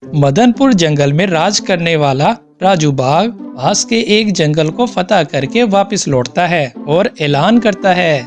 मदनपुर जंगल में राज करने वाला राजू बाघ पास के एक जंगल को फतह करके वापस लौटता है और ऐलान करता है।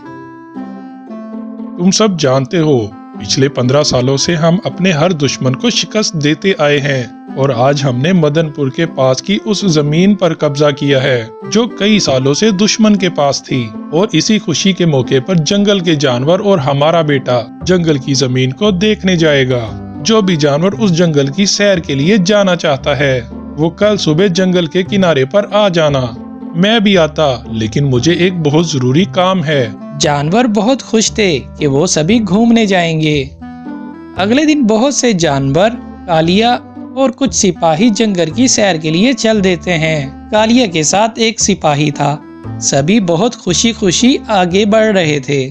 तुम सब जानते हो, पिछले 15 सालों से हम अपने हर दुश्मन को शिकस्त देते आए हैं और आज हमने मदनपुर के पास की उस जमीन पर कब्जा किया है जो कई सालों से दुश्मन के पास थी। और इसी खुशी के मौके पर जंगल के जानवर और हमारा बेटा जंगल की जमीन को देखने जाएगा। जो भी जानवर उस जंगल की सैर के लिए जाना चाहता है वो कल सुबह जंगल के किनारे पर आ जाना। मैं भी आता, लेकिन मुझे एक बहुत जरूरी काम है। जानवर बहुत खुश थे कि वो सभी घूमने जाएंगे। अगले दिन बहुत से जानवर, कालिया और कुछ सिपाही जंगल की सैर के लिए चल देते हैं। कालिया के साथ एक सिपाही था। सभी बहुत खुशी खुशी आगे बढ़ रहे थे।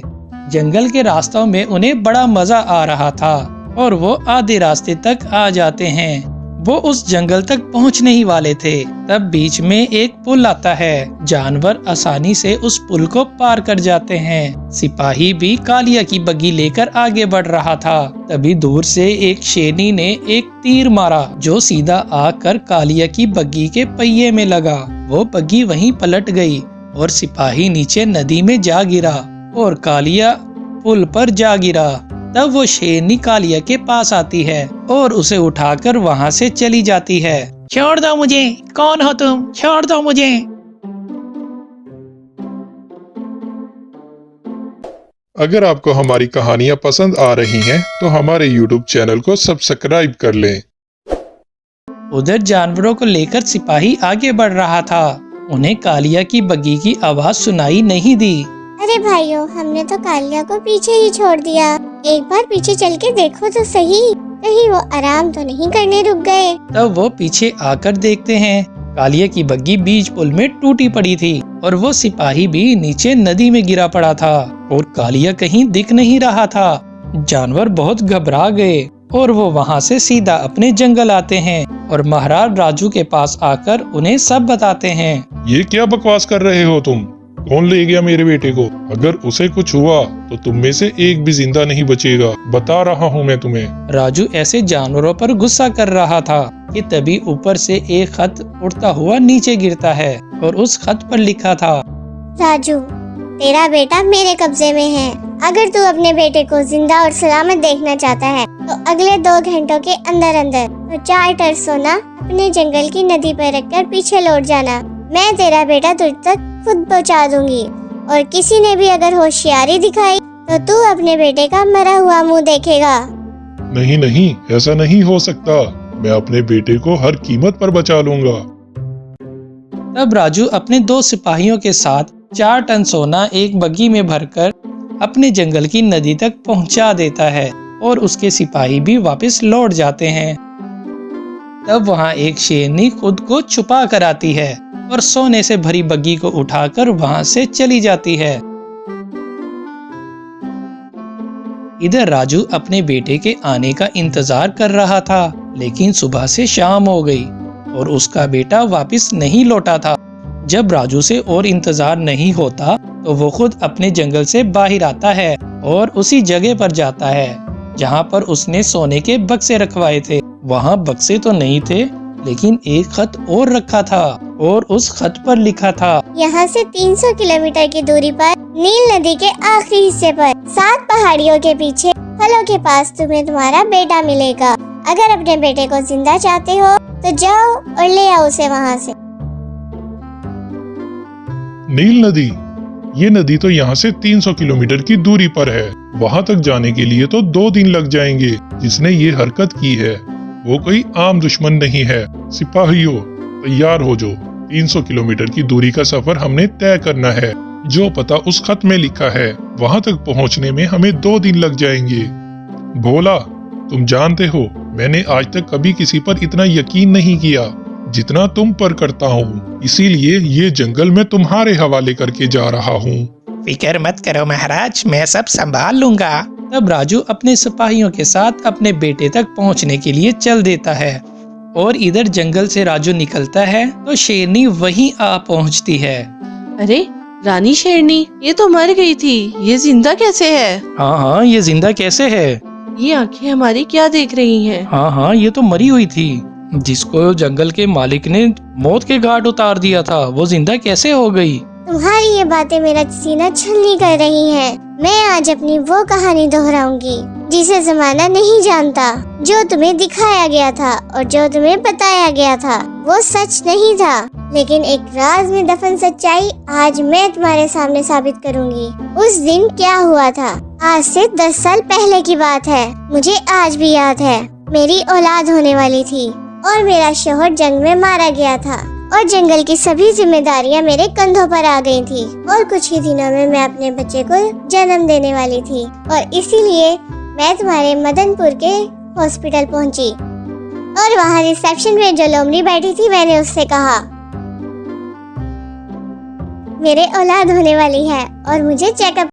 जंगल के रास्तों में उन्हें बड़ा मजा आ रहा था और वो आधे रास्ते तक आ जाते हैं। वो उस जंगल तक पहुंचने ही वाले थे, तब बीच में एक पुल आता है। जानवर आसानी से उस पुल को पार कर जाते हैं। सिपाही भी कालिया की बग्गी लेकर आगे बढ़ रहा था। तभी दूर से एक शेरनी ने एक तीर मारा जो सीधा आकर कालिया की बग्गी के पहिए में लगा। वो बग्गी वहीं पलट गई और सिपाही नीचे नदी में जा गिरा और कालिया पुल पर जा गिरा। तब वो शेरनी कालिया के पास आती है और उसे उठाकर वहाँ से चली जाती है। छोड़ दो मुझे, कौन हो तुम? छोड़ दो मुझे। अगर आपको हमारी कहानियाँ पसंद आ रही हैं, तो हमारे YouTube चैनल को सब्सक्राइब कर लें। उधर जानवरों को लेकर सिपाही आगे बढ़ रहा था। उन्हें कालिया की बग्गी की आवाज सुनाई नहीं दी। अरे भाइयों, हमने तो कालिया को पीछे ही छोड़ दिया। एक बार पीछे चल के देखो तो सही, कहीं वो आराम तो नहीं करने रुक गए। तब वो पीछे आकर देखते हैं। कालिया की बग्गी बीच पुल में टूटी पड़ी थी और वो सिपाही भी नीचे नदी में गिरा पड़ा था और कालिया कहीं दिख नहीं रहा था। जानवर बहुत घबरा गए और वो वहाँ से सीधा अपने जंगल आते हैं और महाराज राजू के पास आकर उन्हें सब बताते हैं। ये क्या बकवास कर रहे हो तुम? कौन ले गया मेरे बेटे को? अगर उसे कुछ हुआ तो तुम में से एक भी जिंदा नहीं बचेगा, बता रहा हूँ मैं तुम्हें। राजू ऐसे जानवरों पर गुस्सा कर रहा था कि तभी ऊपर से एक खत उड़ता हुआ नीचे गिरता है और उस खत पर लिखा था, राजू, तेरा बेटा मेरे कब्जे में है। अगर तू अपने बेटे को जिंदा और सलामत देखना चाहता है तो अगले 2 घंटों के अंदर अंदर तो 4 टन सोना अपने जंगल की नदी पर रखकर पीछे लौट जाना। मैं तेरा बेटा तुझ तक खुद पहुंचा दूंगी और किसी ने भी अगर होशियारी दिखाई तो तू अपने बेटे का मरा हुआ मुंह देखेगा। नहीं नहीं, ऐसा नहीं हो सकता। मैं अपने बेटे को हर कीमत पर बचा लूंगा। तब राजू अपने 2 सिपाहियों के साथ 4 टन सोना एक बग्गी में भरकर अपने जंगल की नदी तक पहुंचा देता है और उसके सिपाही भी वापस लौट जाते हैं। तब वहां एक शेरनी खुद को छुपा कर आती है और सोने से भरी बग्गी को उठाकर वहां से चली जाती है। इधर राजू अपने बेटे के आने का इंतजार कर रहा था, लेकिन सुबह से शाम हो गई और उसका बेटा वापस नहीं लौटा था। जब राजू से और इंतजार नहीं होता तो वो खुद अपने जंगल से बाहर आता है और उसी जगह पर जाता है जहाँ पर उसने सोने के बक्से रखवाए थे। वहाँ बक्से तो नहीं थे, लेकिन एक खत और रखा था और उस खत पर लिखा था, यहाँ से 300 किलोमीटर की दूरी पर नील नदी के आखिरी हिस्से पर 7 पहाड़ियों के पीछे फलों के पास तुम्हें तुम्हारा बेटा मिलेगा। अगर अपने बेटे को जिंदा चाहते हो तो जाओ और ले आओ उसे वहाँ से। नील नदी? ये नदी तो यहाँ से 300 किलोमीटर की दूरी पर है। वहाँ तक जाने के लिए तो 2 दिन लग जाएंगे। जिसने ये हरकत की है वो कोई आम दुश्मन नहीं है। सिपाहियों, तैयार हो जाओ। 300 किलोमीटर की दूरी का सफर हमने तय करना है। जो पता उस खत में लिखा है वहाँ तक पहुँचने में हमें 2 दिन लग जाएंगे। भोला, तुम जानते हो मैंने आज तक कभी किसी पर इतना यकीन नहीं किया जितना तुम पर करता हूँ। इसीलिए ये जंगल मैं तुम्हारे हवाले करके जा रहा हूँ। फिक्र मत करो महाराज, मैं सब संभाल लूंगा। तब राजू अपने सिपाहियों के साथ अपने बेटे तक पहुंचने के लिए चल देता है और इधर जंगल से राजू निकलता है तो शेरनी वहीं आ पहुंचती है। अरे रानी शेरनी, ये तो मर गई थी, ये जिंदा कैसे है? हाँ, ये जिंदा कैसे है? ये आंखें हमारी क्या देख रही हैं? हाँ हाँ, ये तो मरी हुई थी, जिसको जंगल के मालिक ने मौत के घाट उतार दिया था। वो जिंदा कैसे हो गई? तुम्हारी ये बातें मेरा सीना छलनी कर रही हैं। मैं आज अपनी वो कहानी दोहराऊंगी जिसे जमाना नहीं जानता। जो तुम्हें दिखाया गया था और जो तुम्हें बताया गया था वो सच नहीं था, लेकिन एक राज में दफन सच्चाई आज मैं तुम्हारे सामने साबित करूंगी। उस दिन क्या हुआ था? आज से 10 साल पहले की बात है। मुझे आज भी याद है। मेरी औलाद होने वाली थी और मेरा शौहर जंग में मारा गया था और जंगल की सभी जिम्मेदारियां मेरे कंधों पर आ गई थी और कुछ ही दिनों में मैं अपने बच्चे को जन्म देने वाली थी और इसीलिए मैं तुम्हारे मदनपुर के हॉस्पिटल पहुंची और वहाँ रिसेप्शन में जो लोमड़ी बैठी थी, मैंने उससे कहा मेरे औलाद होने वाली है और मुझे चेकअप